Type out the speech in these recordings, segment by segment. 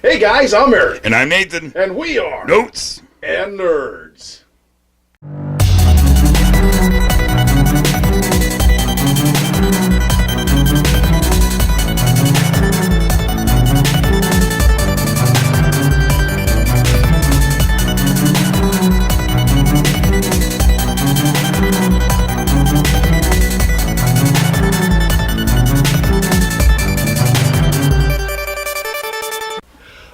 Hey guys, I'm Eric. And I'm Nathan. And we are Notes and Nerds.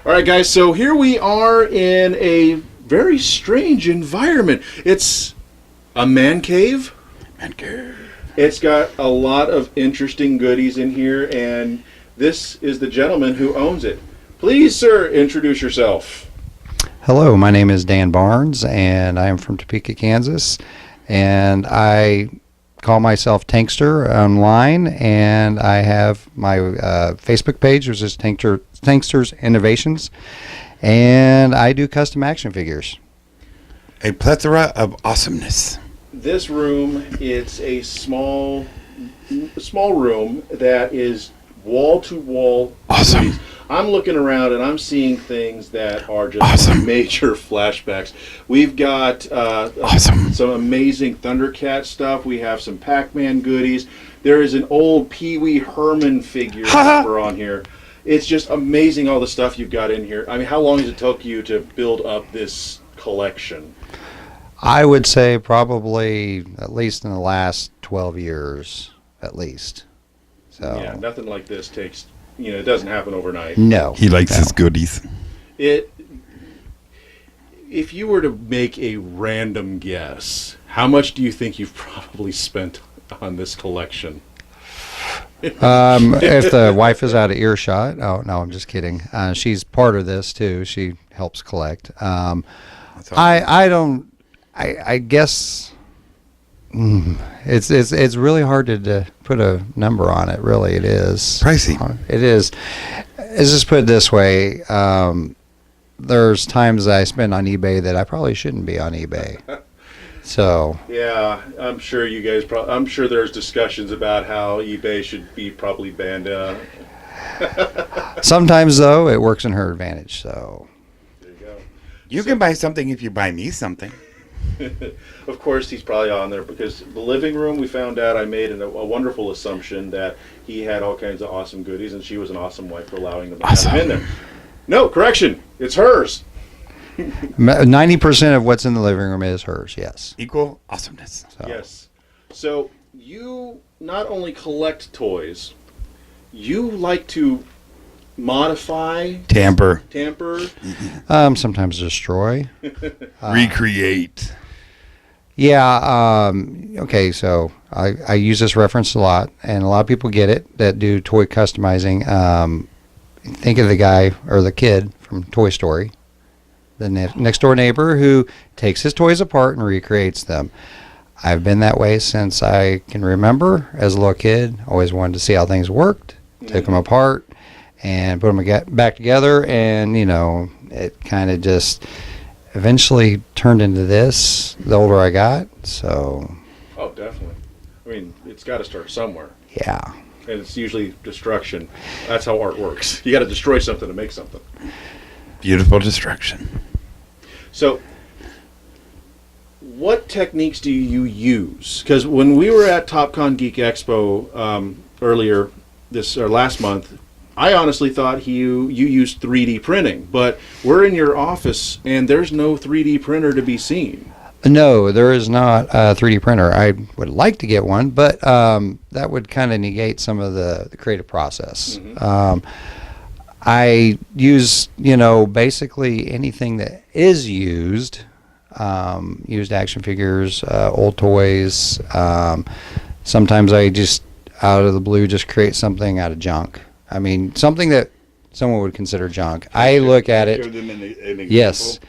All right, guys, so here we are in a very strange environment. It's a man cave. Man cave. It's got a lot of interesting goodies in here, and this is the gentleman who owns it. Please, sir, introduce yourself. Hello, my name is Dan Barnes, and I am from Topeka, Kansas, and I call myself Tankster online, and I have my Facebook page, which is Tankster Innovations, and I do custom action figures. A plethora of awesomeness. This room, it's a small room that is wall-to-wall. Awesome. goodies. I'm looking around and I'm seeing things that are just Awesome. major flashbacks. We've got Awesome. some amazing Thundercat stuff. We have some Pac-Man goodies. There is an old Pee Wee Herman figure over on here. It's just amazing all the stuff you've got in here. I mean, how long does it take you to build up this collection? I would say probably at least in the last 12 years, at least. So Yeah, nothing like this takes, it doesn't happen overnight. no. He likes his goodies. If you were to make a random guess, how much do you think you've probably spent on this collection? If the wife is out of earshot, oh no, I'm just kidding. She's part of this too. She helps collect. That's awesome. I guess it's really hard to put a number on it. Really, it is Pricey. It is. Let's just put it this way. There's times I spend on eBay that I probably shouldn't be on eBay. So Yeah, I'm sure you guys. I'm sure there's discussions about how eBay should be probably banned. sometimes though it works in her advantage. So There you go. You can buy something if you buy me something. Of course, he's probably on there because the living room. We found out I made a wonderful assumption that he had all kinds of awesome goodies, and she was an awesome wife for allowing them to have them in there. No, correction, it's hers. 90% of what's in the living room is hers. Yes. Equal awesomeness. So. Yes. So you not only collect toys, you like to modify, Tamper. tamper. Sometimes destroy. Recreate. Yeah. Okay. So I use this reference a lot, and a lot of people get it that do toy customizing. Think of the guy or the kid from Toy Story, the next door neighbor who takes his toys apart and recreates them. I've been that way since I can remember. As a little kid, always wanted to see how things worked. Took them apart and put them back together, and it kind of just eventually turned into this the older I got. So Oh, definitely. I mean, it's got to start somewhere, yeah. and it's usually destruction. That's how art works. You got to destroy something to make something. Beautiful destruction. So, what techniques do you use? Because when we were at TopCon Geek Expo earlier last month, I honestly thought you used 3D printing, but we're in your office and there's no 3D printer to be seen. No, there is not a 3D printer. I would like to get one, but that would kind of negate some of the creative process. Mm-hmm. I use, basically anything that is used action figures, old toys. Sometimes I just, out of the blue, just create something out of junk. I mean, something that someone would consider junk. I look at it. Give them an example. Yes.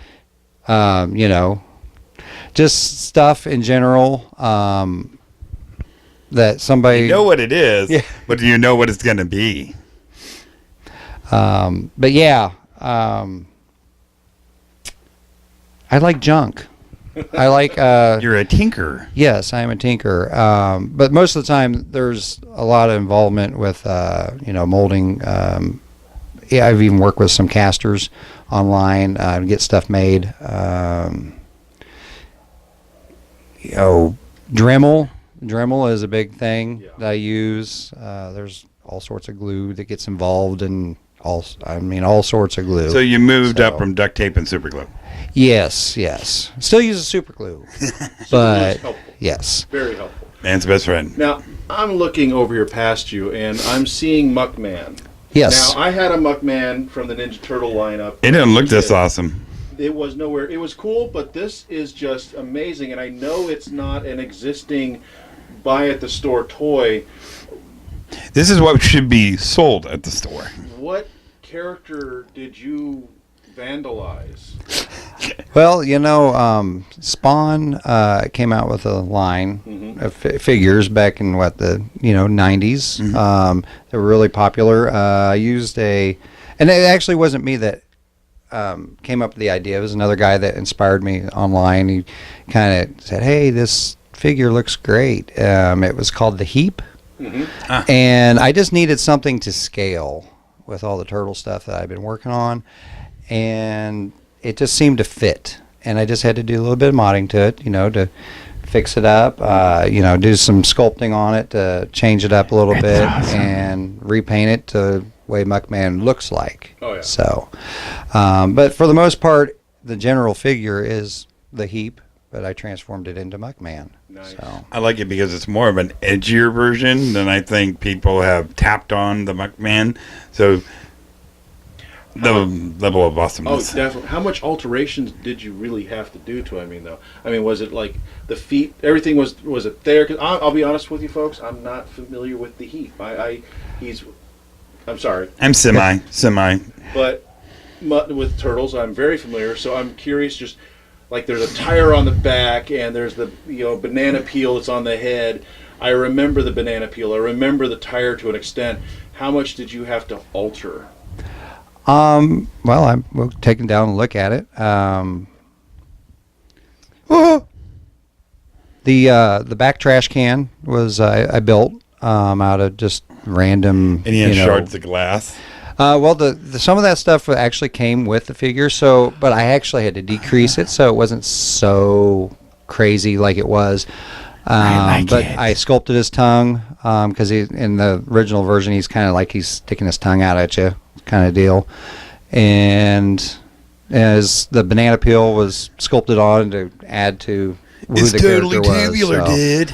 Just stuff in general that somebody... You know what it is, Yeah. but do you know what it's going to be? But yeah, I like junk. I like... You're a tinker. Yes, I am a tinker. But most of the time, there's a lot of involvement with, molding, yeah, I've even worked with some casters online to get stuff made. Dremel. Dremel is a big thing that I use. There's all sorts of glue that gets involved in all sorts of glue. So you moved up from duct tape and super glue. Yes. Still use a super glue, but helpful. yes. Very helpful. Man's best friend. Now, I'm looking over here past you, and I'm seeing Muckman. Yes. Now, I had a Muckman from the Ninja Turtle lineup. It didn't look this awesome. It was nowhere. It was cool, but this is just amazing, and I know it's not an existing buy-at-the-store toy. This is what should be sold at the store. What character did you vandalize? Well, Spawn came out with a line of figures back in the 90s. They were really popular. I used and it actually wasn't me that came up with the idea. It was another guy that inspired me online. He kind of said, "Hey, this figure looks great." It was called the Heap, and I just needed something to scale with all the turtle stuff that I've been working on, and it just seemed to fit. And I just had to do a little bit of modding to it, to fix it up, do some sculpting on it to change it up a little bit, and repaint it to the way Muckman looks like. Oh, yeah. So, but for the most part, the general figure is the Heap, but I transformed it into Muckman. Nice. So. I like it because it's more of an edgier version than I think people have tapped on the Muckman. So the level of Oh, awesomeness. definitely. How much alterations did you really have to do to him, though? I mean, was it like the feet? Everything was it there? 'Cause I'll be honest with you, folks. I'm not familiar with the Heap. I'm sorry. I'm semi. But with turtles, I'm very familiar. So I'm curious. Just like there's a tire on the back, and there's the banana peel that's on the head. I remember the banana peel. I remember the tire to an extent. How much did you have to alter? Well, we'll take it down and look at it. The back trash can was I built out of just random. And he had shards of glass. Well, some of that stuff actually came with the figure, but I actually had to decrease it so it wasn't so crazy like it was. But I sculpted his tongue because in the original version he's kind of like he's sticking his tongue out at you, kind of deal. And as the banana peel was sculpted on to add to who the character was.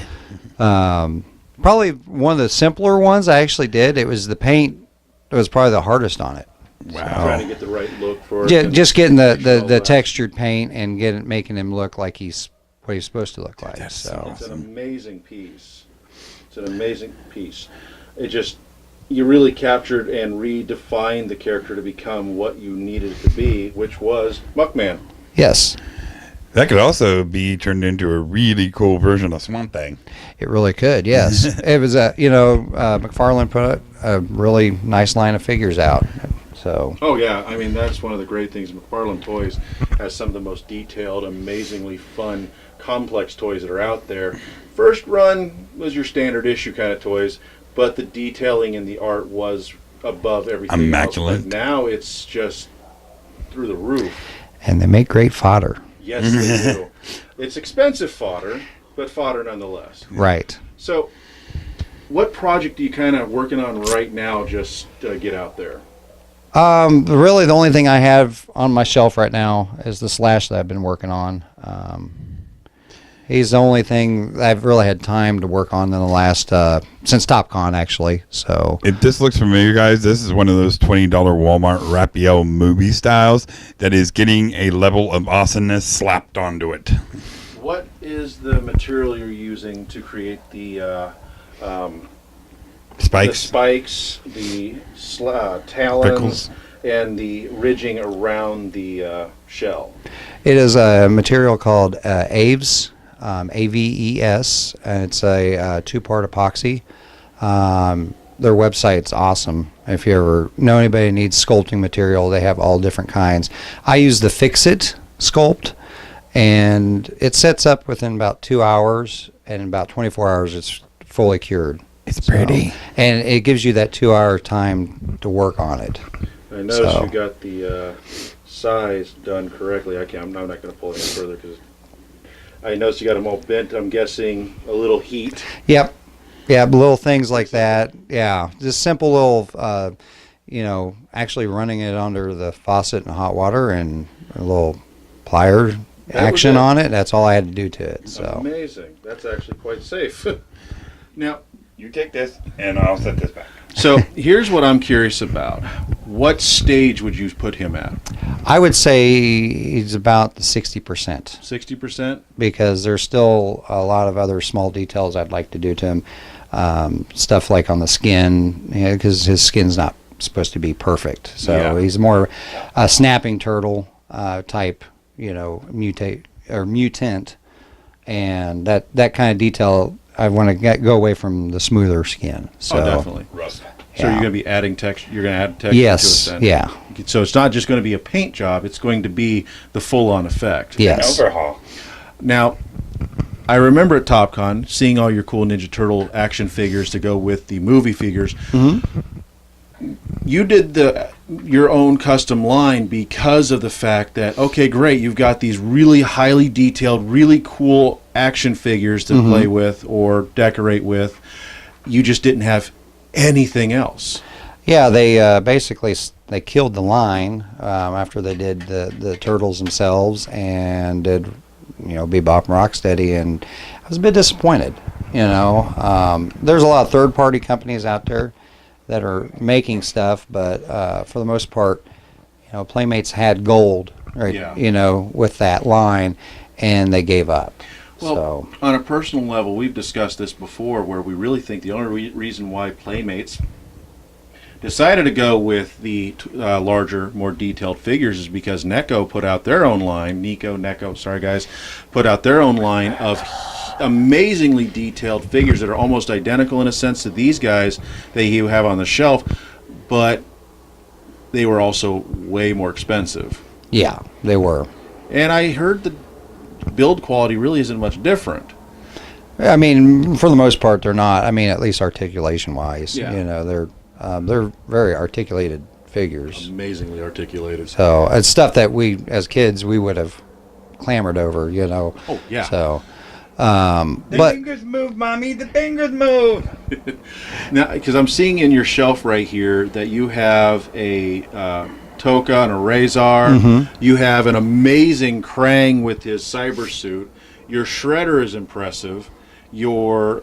Probably one of the simpler ones I actually did. It was the paint. It was probably the hardest on it. Wow. Trying to get the right look for it. Just getting the textured paint and making him look like he's what he's supposed to look like. That's So It's an amazing piece. You really captured and redefined the character to become what you needed it to be, which was Muckman. yes, That could also be turned into a really cool version of Swamp Thing. it really could. Yes, it was McFarlane put a really nice line of figures out. So Oh yeah, I mean that's one of the great things. McFarlane Toys has some of the most detailed, amazingly fun, complex toys that are out there. First run was your standard issue kind of toys, but the detailing and the art was above everything Immaculate. else. But now it's just through the roof. and they make great fodder. Yes, they do. It's expensive fodder, but fodder nonetheless. Right. So, what project are you kind of working on right now just to get out there? Really, the only thing I have on my shelf right now is the Slash that I've been working on. He's the only thing I've really had time to work on in the last since TopCon actually. So If this looks familiar, guys, this is one of those $20 Walmart Raphael movie styles that is getting a level of awesomeness slapped onto it. What is the material you're using to create the Spikes. the talons, Pickles. and the ridging around the shell? it is a material called AVES, AVES, and it's a two-part epoxy. Their website's awesome. If you ever know anybody who needs sculpting material, they have all different kinds. I use the Fix-It sculpt, and it sets up within about 2 hours, and in about 24 hours it's fully cured. It's pretty. And it gives you that 2 hour time to work on it. I noticed So- you got the size done correctly. I'm not going to pull it any further because I noticed you got them all bent. I'm guessing a little heat. Yep. Yeah, little things like that. Yeah, just simple little, actually running it under the faucet in hot water and a little plier action it. on it. That's all I had to do to it. So Amazing. That's actually quite safe. Now, You take this, and I'll set this back. so here's what I'm curious about. What stage would you put him at? I would say he's about 60%, 60%? because there's still a lot of other small details I'd like to do to him. Stuff like on the skin, because his skin's not supposed to be perfect. So Yeah. he's more a snapping turtle type, mutant, and that kind of detail. I want to go away from the smoother skin. So Oh, definitely. Rust. So Yeah. you're going to be adding texture. You're going to add texture Yes. to it then. Yeah. So it's not just going to be a paint job. It's going to be the full-on effect. Yes. Overhaul. Now, I remember at TopCon seeing all your cool Ninja Turtle action figures to go with the movie figures. Mm-hmm. You did your own custom line because of the fact that, okay, great, you've got these really highly detailed, really cool action figures to Mm-hmm. play with or decorate with. You just didn't have anything else. Yeah, they basically they killed the line after they did the turtles themselves and did Bebop and Rocksteady, and I was a bit disappointed. There's a lot of third-party companies out there that are making stuff, but for the most part, Playmates had gold, right? Yeah. With that line, and they gave up. Well, So on a personal level, we've discussed this before, where we really think the only reason why Playmates decided to go with the larger, more detailed figures is because Neko put out their own line. Neko, sorry guys, put out their own line of amazingly detailed figures that are almost identical in a sense to these guys that you have on the shelf, but they were also way more expensive. yeah, they were. And I heard the build quality really isn't much different. I mean, for the most part, they're not. I mean, at least articulation-wise, Yeah. they're very articulated figures. Amazingly articulated. So it's stuff that we, as kids, we would have clamored over, Oh, yeah. So, The but fingers move, mommy. The fingers move. Now, because I'm seeing in your shelf right here that you have a Toka and a Razor. Mm-hmm. You have an amazing Krang with his cyber suit. Your Shredder is impressive. Your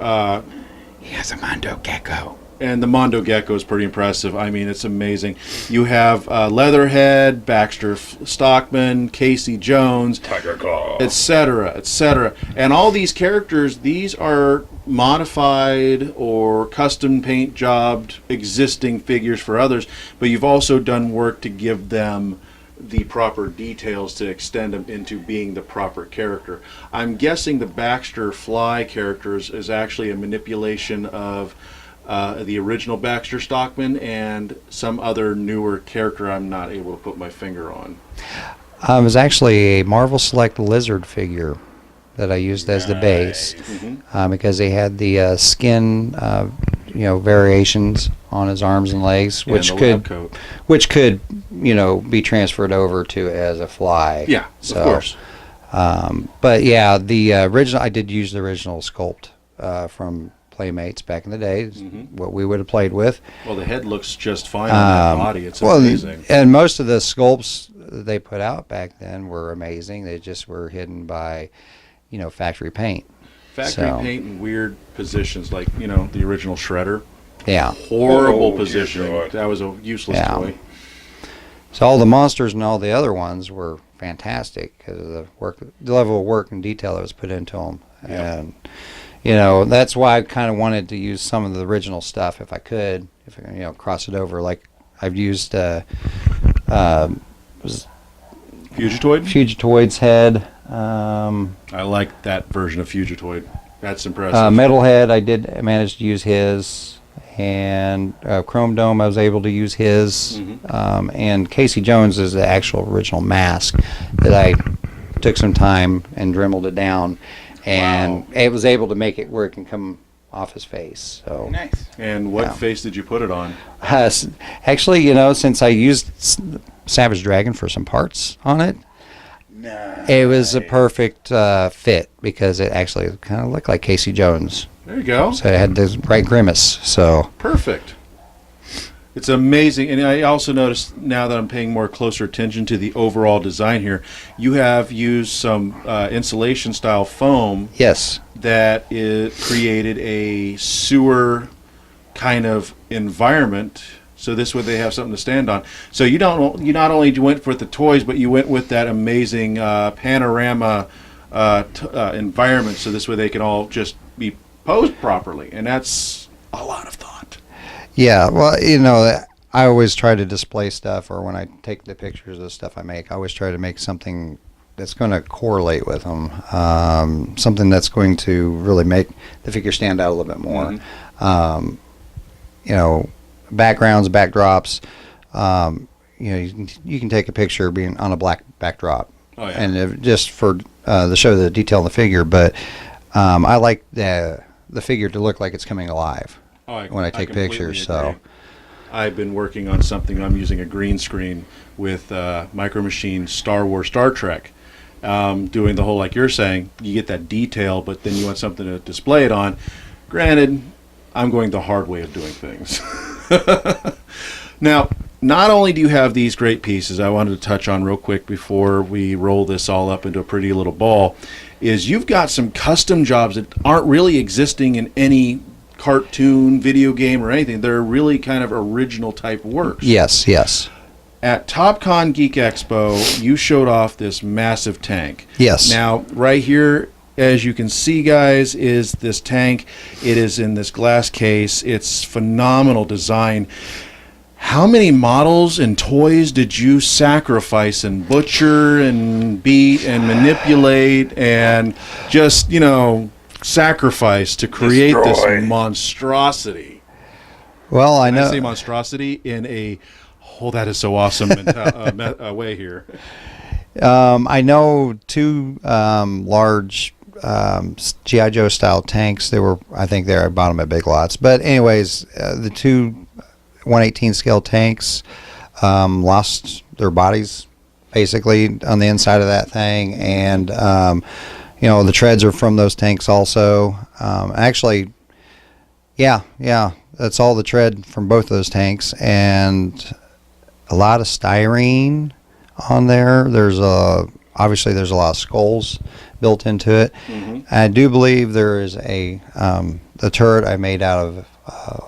He has a Mondo Gecko. and the Mondo Gecko is pretty impressive. I mean, it's amazing. You have Leatherhead, Baxter Stockman, Casey Jones, Tiger Claw. etc., etc. And all these characters, these are modified or custom paint jobbed existing figures for others, but you've also done work to give them the proper details to extend them into being the proper character. I'm guessing the Baxter Fly characters is actually a manipulation of the original Baxter Stockman and some other newer character I'm not able to put my finger on. it was actually a Marvel Select Lizard figure that I used as the base, because they had the skin, variations on his arms and legs, And which the could lab coat. be transferred over to as a fly. Yeah, So, of course. But yeah, the original, I did use the original sculpt from Playmates back in the day, what we would have played with. Well, the head looks just fine on that body. It's Well, amazing. and most of the sculpts that they put out back then were amazing. They just were hidden by, factory paint. Factory so- paint in weird positions, like, the original Shredder. Yeah. Horrible Oh, dear positioning. God. That was a useless Yeah. toy. So all the monsters and all the other ones were fantastic because of the level of work and detail that was put into them. Yeah. And that's why I kind of wanted to use some of the original stuff if I could, if I cross it over. Like I've used Fugitoid? Fugitoid's head, I like that version of Fugitoid. That's impressive. Metalhead. I did manage to use his, and Chrome Dome. I was able to use his, and Casey Jones is the actual original mask that I took some time and dremeled it down, and Wow. it was able to make it where it can come off his face. So Nice. And what Yeah. face did you put it on? actually, since I used Savage Dragon for some parts on it, it was a perfect fit because it actually kind of looked like Casey Jones. There you go. So it had the right grimace. So Perfect. It's amazing. And I also noticed now that I'm paying more closer attention to the overall design here, you have used some insulation style foam yes, that it created a sewer kind of environment. So this way they have something to stand on. So you not only went with the toys, but you went with that amazing panorama environment. So this way they can all just be posed properly, and that's a lot of thought. yeah. Well, I always try to display stuff, or when I take the pictures of the stuff I make, I always try to make something that's going to correlate with them, something that's going to really make the figure stand out a little bit more. Backgrounds, backdrops. You can take a picture being on a black backdrop, and just for the show the detail in the figure. But I like the figure to look like it's coming alive when I take pictures. So I've been working on something. I'm using a green screen with Micro Machine Star Wars, Star Trek. Doing the whole, like you're saying, you get that detail, but then you want something to display it on. Granted, I'm going the hard way of doing things. Now, not only do you have these great pieces, I wanted to touch on real quick before we roll this all up into a pretty little ball, is you've got some custom jobs that aren't really existing in any cartoon, video game, or anything. They're really kind of original type works. yes. At TopCon Geek Expo, you showed off this massive tank. Yes. Now, right here, as you can see, guys, is this tank. It is in this glass case. It's phenomenal design. How many models and toys did you sacrifice and butcher and beat and manipulate and just, sacrifice to create Destroy. this monstrosity? Well, I know. I say monstrosity in a, oh, that is so awesome way here. I know two large G.I. Joe style tanks. I think I bought them at Big Lots. But anyways, the two 1/18 scale tanks lost their bodies basically on the inside of that thing, and the treads are from those tanks also. Actually, yeah, that's all the tread from both of those tanks, and a lot of styrene on there. Obviously there's a lot of skulls built into it. I do believe there is the turret I made out of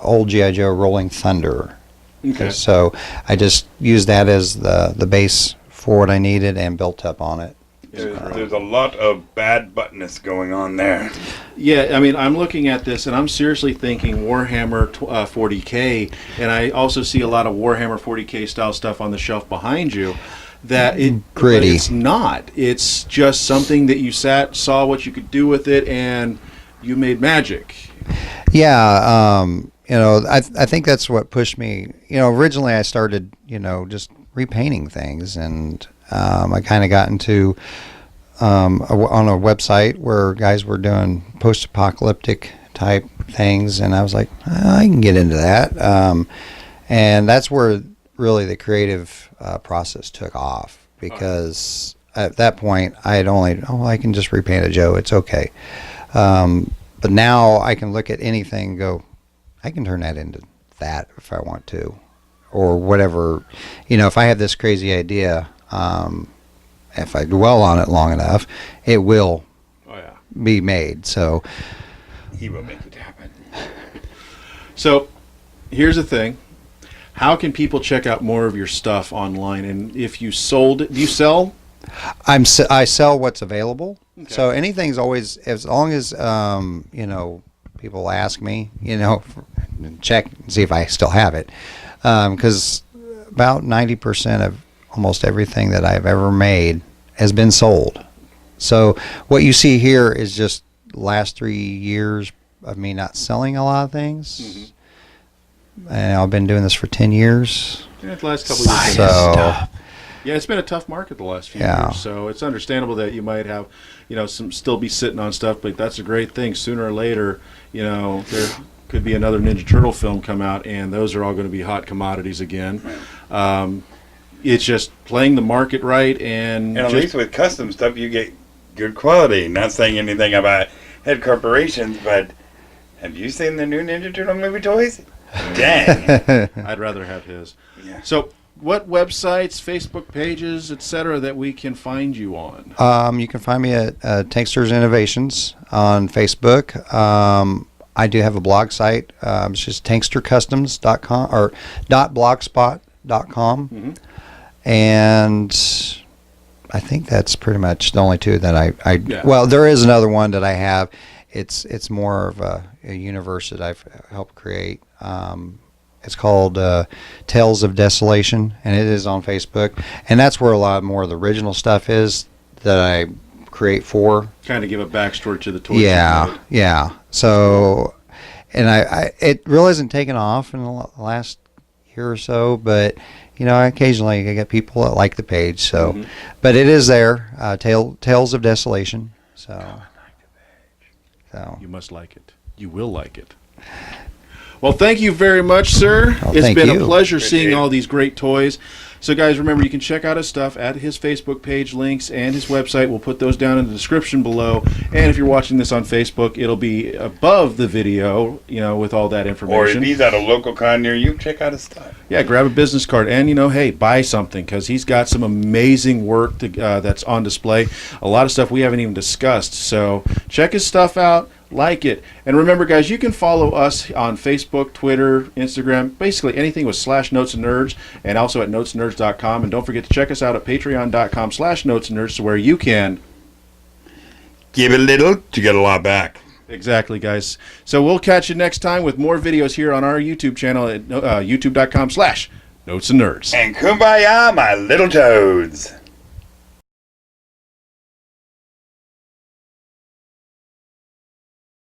old G.I. Joe Rolling Thunder. Okay. So I just used that as the base for what I needed and built up on it. There's a lot of bad buttness going on there. Yeah, I mean, I'm looking at this and I'm seriously thinking Warhammer 40K, and I also see a lot of Warhammer 40K style stuff on the shelf behind you. But Gritty. it's not. It's just something that you saw what you could do with it, and you made magic. Yeah, I think that's what pushed me. Originally I started, just repainting things, and I kind of got into on a website where guys were doing post-apocalyptic type things, and I was like, I can get into that, and that's where really the creative process took off, because at that point I had I can just repaint a Joe, it's okay. But now I can look at anything and go, I can turn that into that if I want to, or whatever. If I have this crazy idea, if I dwell on it long enough, it will be made. So He will make it happen. So here's the thing. How can people check out more of your stuff online? And if you sold it, do you sell? I sell what's available. Okay. So anything's always, as long as people ask me, check and see if I still have it, because about 90% of almost everything that I've ever made has been sold. So what you see here is just last 3 years of me not selling a lot of things. And I've been doing this for 10 years. Yeah, the last couple of years. So Yeah, it's been a tough market the last few Yeah. years, so it's understandable that you might have, some still be sitting on stuff, but that's a great thing. Sooner or later, there could be another Ninja Turtle film come out, and those are all going to be hot commodities again. It's just playing the market right, and at least with custom stuff, you get good quality. Not saying anything about head corporations, but have you seen the new Ninja Turtle movie toys? Dang. I'd rather have his. Yeah. So, what websites, Facebook pages, etc., that we can find you on? You can find me at Tankster Innovations on Facebook. I do have a blog site. It's just tankstercustoms.com or .blogspot.com. Mm-hmm. And I think that's pretty much the only two that I Yeah. well, there is another one that I have. It's more of a universe that I've helped create. It's called Tales of Desolation, and it is on Facebook. And that's where a lot more of the original stuff is that I create for. Kind of give a backstory to the toys. Yeah, yeah. So, and I it really hasn't taken off in the last year or so, but occasionally I get people that like the page. So, but it is there. Tales of Desolation. So, You must like it. You will like it. Well, thank you very much, sir. Well, It's thank been a you. pleasure Appreciate seeing it. all these great toys. So, guys, remember, you can check out his stuff at his Facebook page, links, and his website. We'll put those down in the description below. And if you're watching this on Facebook, it'll be above the video, with all that Or if information. he's at a local con near you, check out his stuff. Yeah, grab a business card and, hey, buy something because he's got some amazing work that's on display. A lot of stuff we haven't even discussed. So check his stuff out, like it. And remember, guys, you can follow us on Facebook, Twitter, Instagram, basically anything with /NotesAndNerds, and also at notesandnerds.com. And don't forget to check us out at patreon.com/notesandnerds, where you can... Give a little to get a lot back. Exactly, guys. So we'll catch you next time with more videos here on our YouTube channel at youtube.com/notesandnerds. And kumbaya, my little toads.